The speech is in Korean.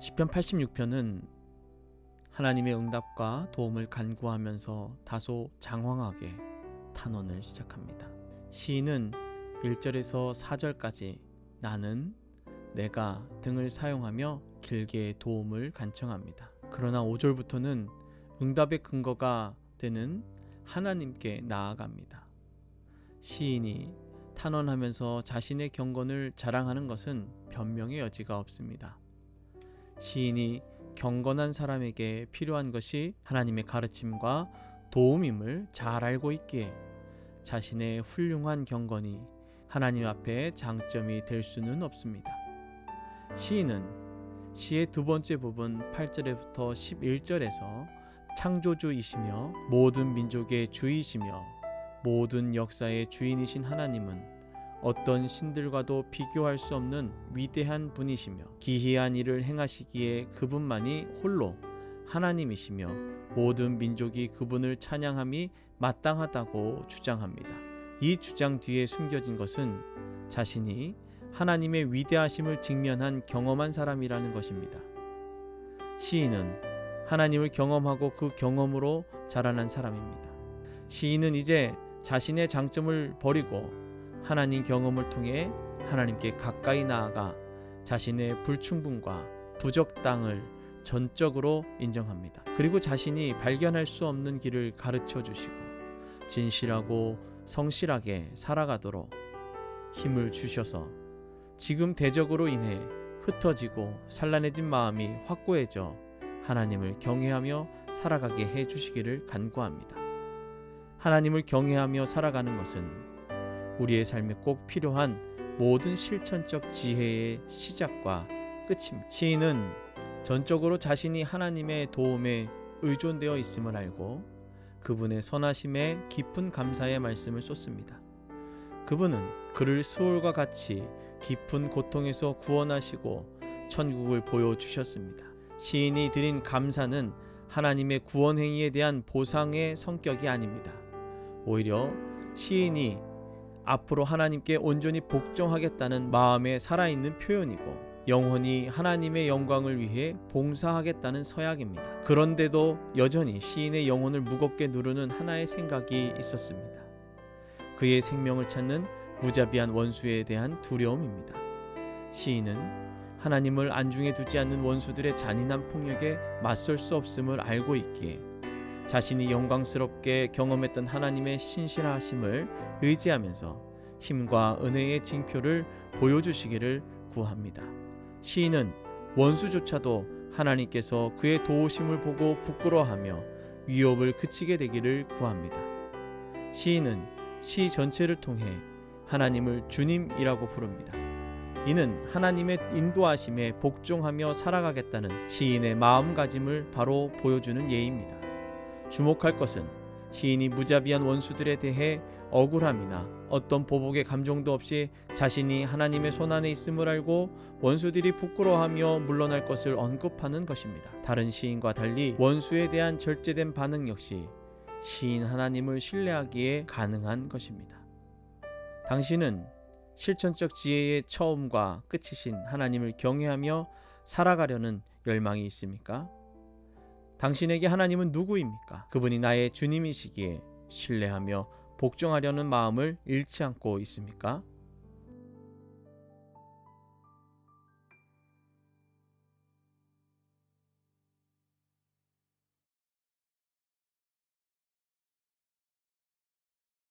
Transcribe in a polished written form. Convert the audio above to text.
시편 86편은 하나님의 응답과 도움을 간구하면서 다소 장황하게 탄원을 시작합니다. 시인은 1절에서 4절까지 나는 내가 등을 사용하며 길게 도움을 간청합니다. 그러나 5절부터는 응답의 근거가 되는 하나님께 나아갑니다. 시인이 탄원하면서 자신의 경건을 자랑하는 것은 변명의 여지가 없습니다. 시인이 경건한 사람에게 필요한 것이 하나님의 가르침과 도움임을 잘 알고 있기에 자신의 훌륭한 경건이 하나님 앞에 장점이 될 수는 없습니다. 시인은 시의 두 번째 부분 8절부터 11절에서 창조주이시며 모든 민족의 주이시며 모든 역사의 주인이신 하나님은 어떤 신들과도 비교할 수 없는 위대한 분이시며 기이한 일을 행하시기에 그분만이 홀로 하나님이시며 모든 민족이 그분을 찬양함이 마땅하다고 주장합니다. 이 주장 뒤에 숨겨진 것은 자신이 하나님의 위대하심을 직면한 경험한 사람이라는 것입니다. 시인은 하나님을 경험하고 그 경험으로 자라난 사람입니다. 시인은 이제 자신의 장점을 버리고 하나님 경험을 통해 하나님께 가까이 나아가 자신의 불충분과 부적당을 전적으로 인정합니다. 그리고 자신이 발견할 수 없는 길을 가르쳐 주시고 진실하고 성실하게 살아가도록 힘을 주셔서 지금 대적으로 인해 흩어지고 산란해진 마음이 확고해져 하나님을 경외하며 살아가게 해주시기를 간구합니다. 하나님을 경외하며 살아가는 것은 우리의 삶에 꼭 필요한 모든 실천적 지혜의 시작과 끝입니다. 시인은 전적으로 자신이 하나님의 도움에 의존되어 있음을 알고 그분의 선하심에 깊은 감사의 말씀을 쏟습니다. 그분은 그를 스올과 같이 깊은 고통에서 구원하시고 천국을 보여주셨습니다. 시인이 드린 감사는 하나님의 구원 행위에 대한 보상의 성격이 아닙니다. 오히려 시인이 앞으로 하나님께 온전히 복종하겠다는 마음에 살아있는 표현이고 영원히 하나님의 영광을 위해 봉사하겠다는 서약입니다. 그런데도 여전히 시인의 영혼을 무겁게 누르는 하나의 생각이 있었습니다. 그의 생명을 찾는 무자비한 원수에 대한 두려움입니다. 시인은 하나님을 안중에 두지 않는 원수들의 잔인한 폭력에 맞설 수 없음을 알고 있기에 자신이 영광스럽게 경험했던 하나님의 신실하심을 의지하면서 힘과 은혜의 징표를 보여주시기를 구합니다. 시인은 원수조차도 하나님께서 그의 도우심을 보고 부끄러워하며 위협을 그치게 되기를 구합니다. 시인은 시 전체를 통해 하나님을 주님이라고 부릅니다. 이는 하나님의 인도하심에 복종하며 살아가겠다는 시인의 마음가짐을 바로 보여주는 예입니다. 주목할 것은 시인이 무자비한 원수들에 대해 억울함이나 어떤 보복의 감정도 없이 자신이 하나님의 손안에 있음을 알고 원수들이 부끄러워하며 물러날 것을 언급하는 것입니다. 다른 시인과 달리 원수에 대한 절제된 반응 역시 시인 하나님을 신뢰하기에 가능한 것입니다. 당신은 실천적 지혜의 처음과 끝이신 하나님을 경외하며 살아가려는 열망이 있습니까? 당신에게 하나님은 누구입니까? 그분이 나의 주님이시기에 신뢰하며 복종하려는 마음을 잃지 않고 있습니까?